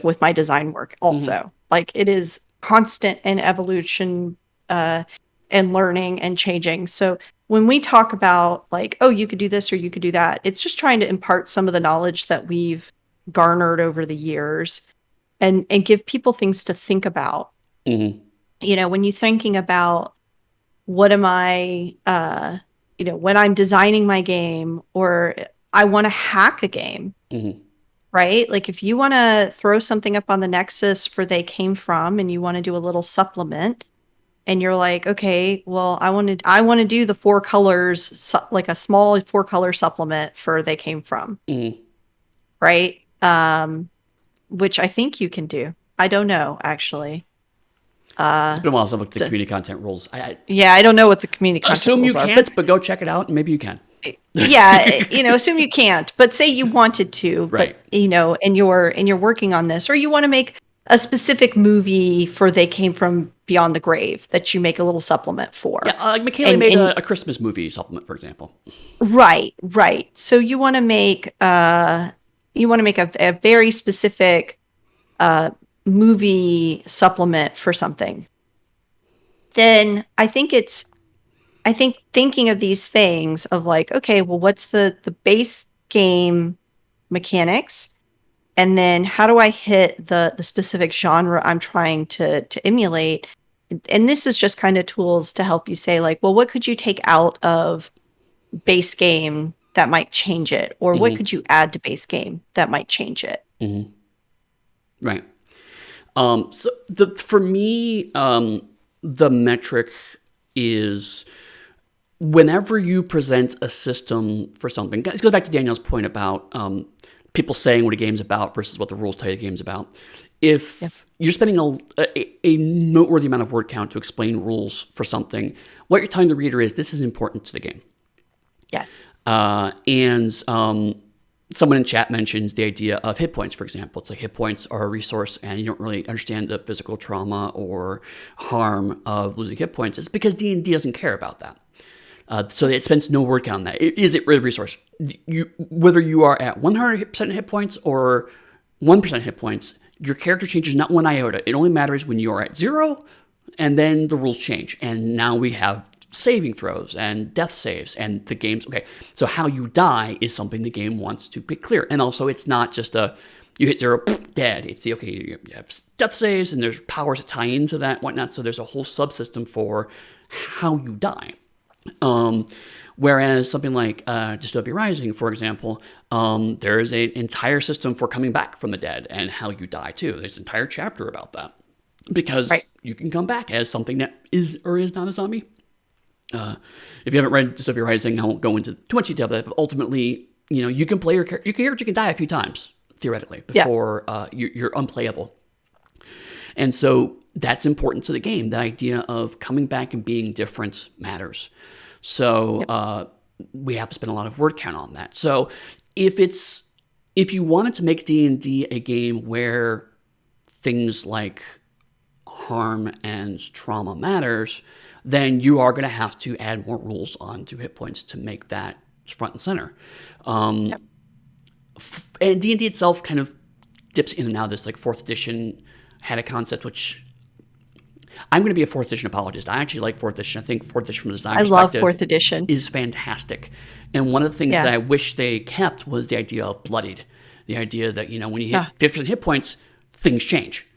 with my design work also. Like, it is constant and evolution and learning and changing. So when we talk about like, oh, you could do this or you could do that, it's just trying to impart some of the knowledge that we've garnered over the years and give people things to think about. When you're thinking about what am I, when I'm designing my game or I want to hack a game, right? Like, if you want to throw something up on the Nexus for They Came From and you want to do a little supplement, and you're like, okay, well, I want to do the 4 colors, like a small 4-color supplement for They Came From, right? Which I think you can do. I don't know, actually. It's been a while since I've looked at the community content rules. I don't know what the community content assume rules you are. can't, but go check it out, and maybe you can. Assume you can't, but say you wanted to, right. But and you're working on this, or you want to make a specific movie for They Came From Beyond the Grave that you make a little supplement for. Yeah, like Michaela made a Christmas movie supplement, for example. Right. So you want to make a very specific movie supplement for something. Then I think thinking of these things of like, okay, well, what's the base game mechanics? And then how do I hit the specific genre I'm trying to emulate? And this is just kind of tools to help you say like, well, what could you take out of base game that might change it? Or what could you add to base game that might change it? Right. So for me, the metric is whenever you present a system for something, let's go back to Danielle's point about people saying what a game's about versus what the rules tell you the game's about. If you're spending a noteworthy amount of word count to explain rules for something, what you're telling the reader is this is important to the game. Yes. And someone in chat mentions the idea of hit points, for example. It's like hit points are a resource and you don't really understand the physical trauma or harm of losing hit points. It's because D&D doesn't care about that. So it spends no word count on that. Is it a resource? Whether you are at 100% hit points or 1% hit points, your character changes not one iota. It only matters when you are at 0, and then the rules change. And now we have saving throws and death saves and the game's okay. So how you die is something the game wants to be clear. And also it's not just you hit 0, dead. It's you have death saves and there's powers that tie into that, whatnot. So there's a whole subsystem for how you die. Whereas something like Dystopia Rising, for example, there is an entire system for coming back from the dead and how you die too. There's an entire chapter about that because you can come back as something that is or is not a zombie. If you haven't read Dystopia Rising, I won't go into too much detail about that, but ultimately, you can play your character. You can die a few times, theoretically, before you're unplayable. And so that's important to the game. The idea of coming back and being different matters. So we have to spend a lot of word count on that. So if you wanted to make D&D a game where things like harm and trauma matters, then you are going to have to add more rules onto hit points to make that front and center. And D&D itself kind of dips in and out of this. Like 4th edition had a concept which I'm going to be a 4th edition apologist. I actually like 4th edition. I think 4th edition from a design perspective love 4th edition. Is fantastic. And one of the things that I wish they kept was the idea of bloodied. The idea that, when you hit 50% hit points, things change.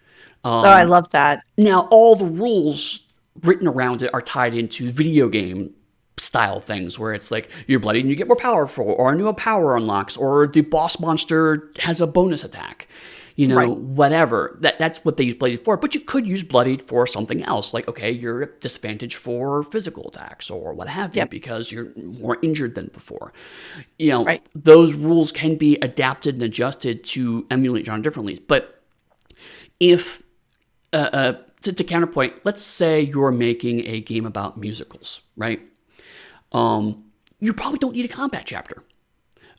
I love that. Now, all the rules written around it are tied into video game style things where it's like you're bloody and you get more powerful, or a new power unlocks, or the boss monster has a bonus attack. Whatever. That's what they use bloodied for. But you could use bloodied for something else. Like, okay, you're at disadvantage for physical attacks or what have you because you're more injured than before. Those rules can be adapted and adjusted to emulate genre differently. But if, to counterpoint, let's say you're making a game about musicals, right? You probably don't need a combat chapter.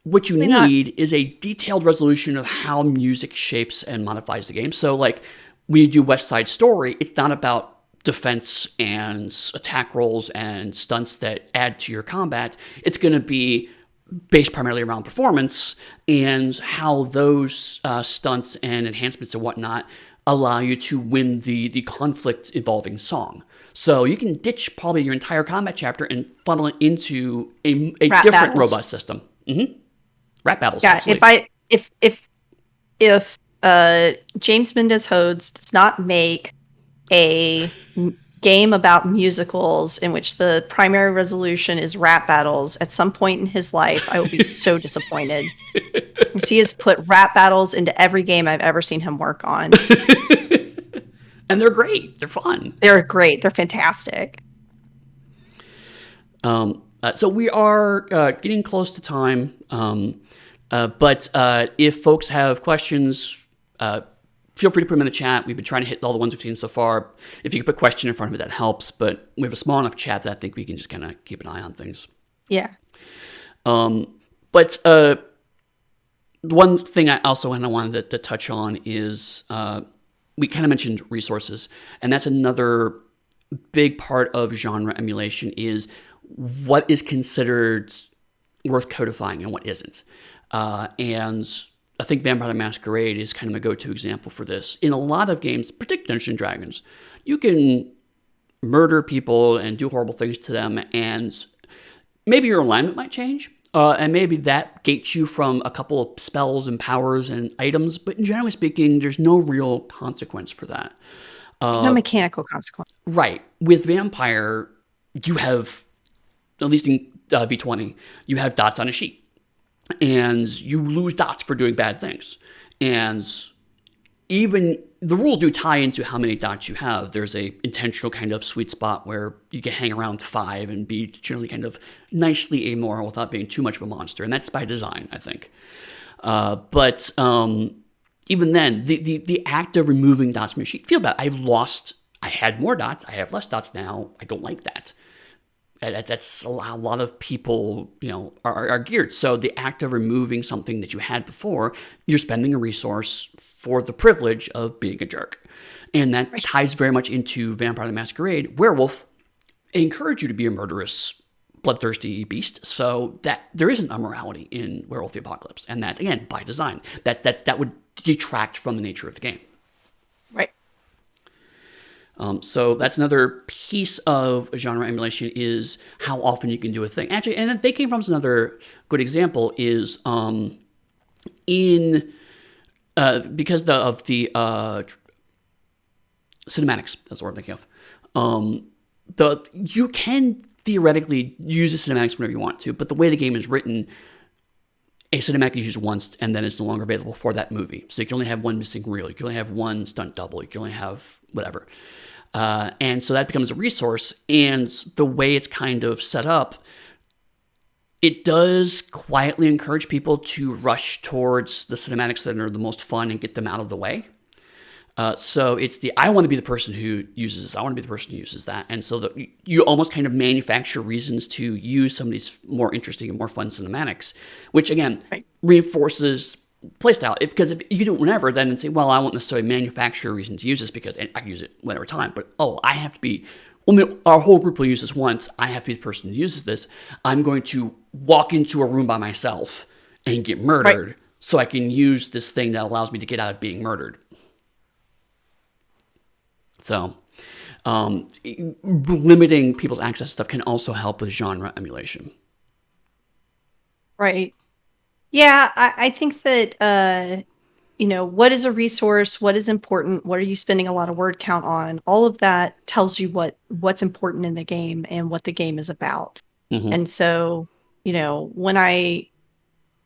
What you need is a detailed resolution of how music shapes and modifies the game. So, like, when you do West Side Story, it's not about defense and attack rolls and stunts that add to your combat. It's going to be based primarily around performance and how those stunts and enhancements and whatnot allow you to win the conflict-involving song. So you can ditch probably your entire combat chapter and funnel it into a different robust system. Mm-hmm. Rap battles. Yeah, absolutely. if James Mendez Hodes does not make a game about musicals in which the primary resolution is rap battles at some point in his life, I will be so disappointed. Because he has put rap battles into every game I've ever seen him work on. And they're great. They're fun. They're great. They're fantastic. So we are getting close to time. But if folks have questions, feel free to put them in the chat. We've been trying to hit all the ones we've seen so far. If you could put a question in front of it, that helps. But we have a small enough chat that I think we can just kind of keep an eye on things. Yeah. But one thing I also wanted to touch on is we kind of mentioned resources. And that's another big part of genre emulation is what is considered worth codifying and what isn't. And I think Vampire the Masquerade is kind of a go-to example for this. In a lot of games, particularly Dungeons and Dragons, you can murder people and do horrible things to them, and maybe your alignment might change, and maybe that gates you from a couple of spells and powers and items, but generally speaking, there's no real consequence for that. No mechanical consequence. Right. With Vampire, you have, at least in V20, you have dots on a sheet. And you lose dots for doing bad things. And even the rules do tie into how many dots you have. There's a intentional kind of sweet spot where you can hang around 5 and be generally kind of nicely amoral without being too much of a monster. And that's by design, I think. But even then, the act of removing dots from your sheet, feel bad. I had more dots. I have less dots now. I don't like that. That's a lot of people, are geared. So the act of removing something that you had before, you're spending a resource for the privilege of being a jerk. And that ties very much into Vampire the Masquerade. Werewolf encourage you to be a murderous, bloodthirsty beast. So that there isn't a morality in Werewolf the Apocalypse. And that, again, by design, that would detract from the nature of the game. Right. So that's another piece of genre emulation is how often you can do a thing. Actually, and they came from another good example is because of the cinematics. That's the word I'm thinking of. You can theoretically use the cinematics whenever you want to, but the way the game is written, a cinematic is used once and then it's no longer available for that movie. So you can only have one missing reel. You can only have one stunt double. You can only have whatever. And so that becomes a resource. And the way it's kind of set up, it does quietly encourage people to rush towards the cinematics that are the most fun and get them out of the way. So it's I want to be the person who uses this. I want to be the person who uses that. And so that you almost kind of manufacture reasons to use some of these more interesting and more fun cinematics, which again reinforces playstyle. Because if you do it whenever, then say, well, I won't necessarily manufacture a reason to use this because I can use it whenever time. But I have to be. Our whole group will use this once. I have to be the person who uses this. I'm going to walk into a room by myself and get murdered so I can use this thing that allows me to get out of being murdered. So, limiting people's access to stuff can also help with genre emulation. Right. Yeah, I think that what is a resource? What is important? What are you spending a lot of word count on? All of that tells you what's important in the game and what the game is about. Mm-hmm. And so, when I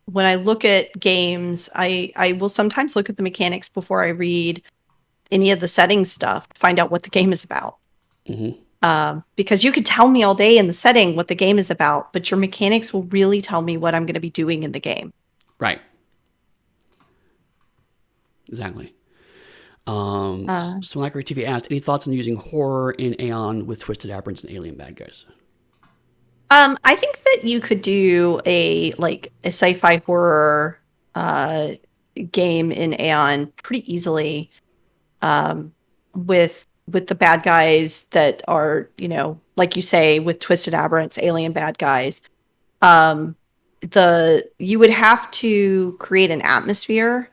look at games, I will sometimes look at the mechanics before I read any of the settings stuff, find out what the game is about. Mm-hmm. Because you could tell me all day in the setting what the game is about, but your mechanics will really tell me what I'm going to be doing in the game. Right. Exactly. So Malacry TV asked, any thoughts on using horror in Aeon with twisted aberrants and alien bad guys? I think that you could do a sci-fi horror game in Aeon pretty easily, with the bad guys that are, like you say, with twisted aberrants, alien bad guys. You would have to create an atmosphere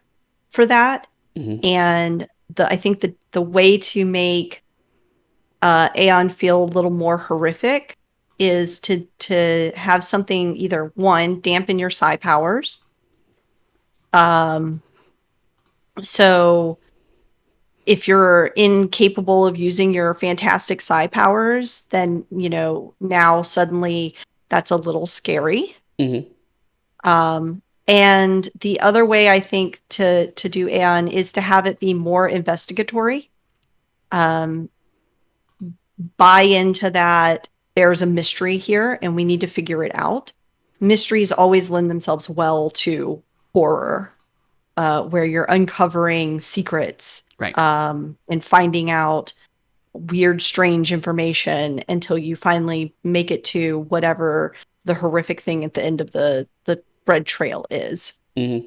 for that, Mm-hmm. and I think the way to make Aeon feel a little more horrific is to have something, either one, dampen your psi powers. So if you're incapable of using your fantastic psi powers, then now suddenly that's a little scary. Mm-hmm. And the other way I think to do Aeon is to have it be more investigatory. Buy into that there's a mystery here and we need to figure it out. Mysteries always lend themselves well to horror, where you're uncovering secrets, Right. and finding out weird, strange information until you finally make it to whatever the horrific thing at the end of the bread trail is. Mm-hmm.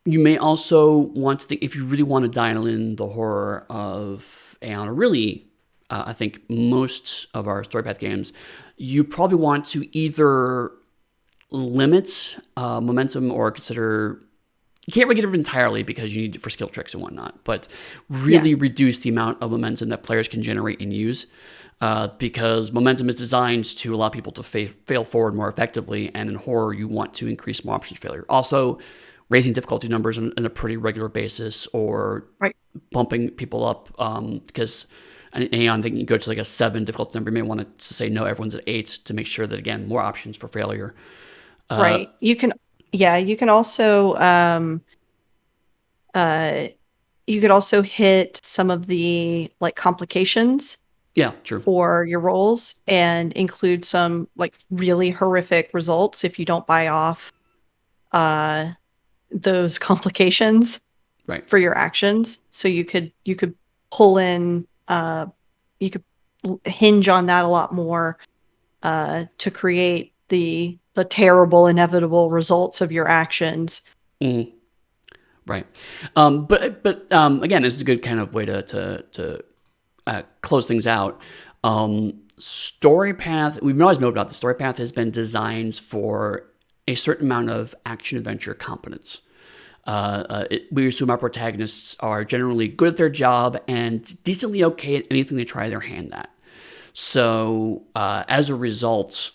You may also want to think, if you really want to dial in the horror of Aeon, or really, I think most of our Storypath games, you probably want to either limit momentum or consider. You can't really get rid of it entirely because you need it for skill tricks and whatnot, but really reduce the amount of momentum that players can generate and use, because momentum is designed to allow people to fail forward more effectively, and in horror, you want to increase more options of failure. Also, raising difficulty numbers on a pretty regular basis, or bumping people up, because in Aeon, they can go to like a 7 difficulty number. You may want to say, no, everyone's at 8 to make sure that, again, more options for failure. Right. You can also you could also hit some of the complications Yeah, true. for your rolls and include some really horrific results if you don't buy off those complications for your actions. So you could pull in, you could hinge on that a lot more to create the terrible inevitable results of your actions. Mm. Right. But again, this is a good kind of way to close things out. Storypath, we've always known about the Storypath, has been designed for a certain amount of action adventure competence. We assume our protagonists are generally good at their job and decently okay at anything they try their hand at. So as a result,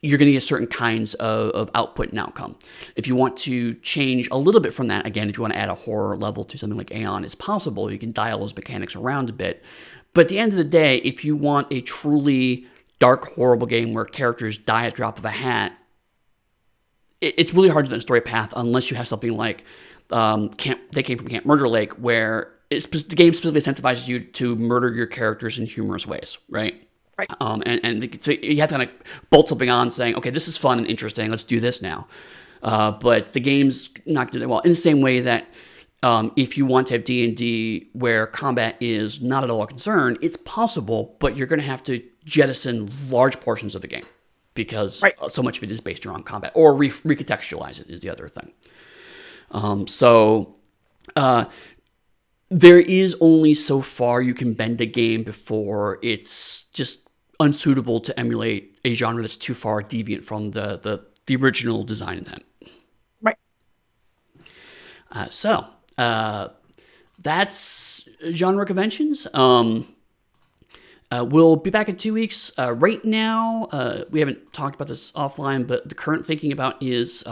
you're going to get certain kinds of output and outcome. If you want to change a little bit from that, again, if you want to add a horror level to something like Aeon, it's possible. You can dial those mechanics around a bit. But at the end of the day, if you want a truly dark, horrible game where characters die at the drop of a hat, it's really hard to do that in Storypath unless you have something like They Came from Camp Murder Lake, where the game specifically incentivizes you to murder your characters in humorous ways, right? Right. So you have to kind of bolt something on saying, okay, this is fun and interesting, let's do this now. But the game's not going to do that well. In the same way that if you want to have D&D where combat is not at all a concern, it's possible, but you're going to have to jettison large portions of the game because so much of it is based around combat, or recontextualize it is the other thing. There is only so far you can bend a game before it's just unsuitable to emulate a genre that's too far deviant from the original design intent. Right. That's genre conventions. We'll be back in 2 weeks. Right now, we haven't talked about this offline, but the current thinking about is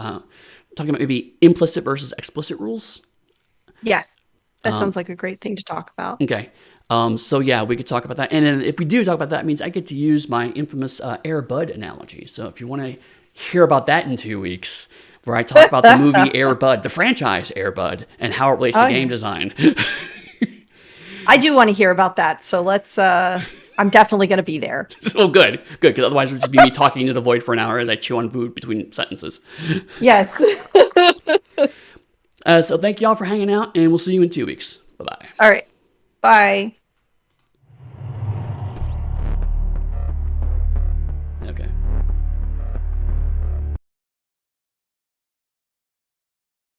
talking about maybe implicit versus explicit rules. Yes. That sounds like a great thing to talk about. Okay. So yeah, we could talk about that. And then if we do talk about that, it means I get to use my infamous Air Bud analogy. So if you want to hear about that in 2 weeks, where I talk about the movie Air Bud, the franchise Air Bud, and how it relates to game design. I do want to hear about that. So let's, I'm definitely going to be there. Oh, good. Because otherwise it would just be me talking into the void for an hour as I chew on food between sentences. Yes. So thank y'all for hanging out, and we'll see you in 2 weeks. Bye-bye. All right. Bye.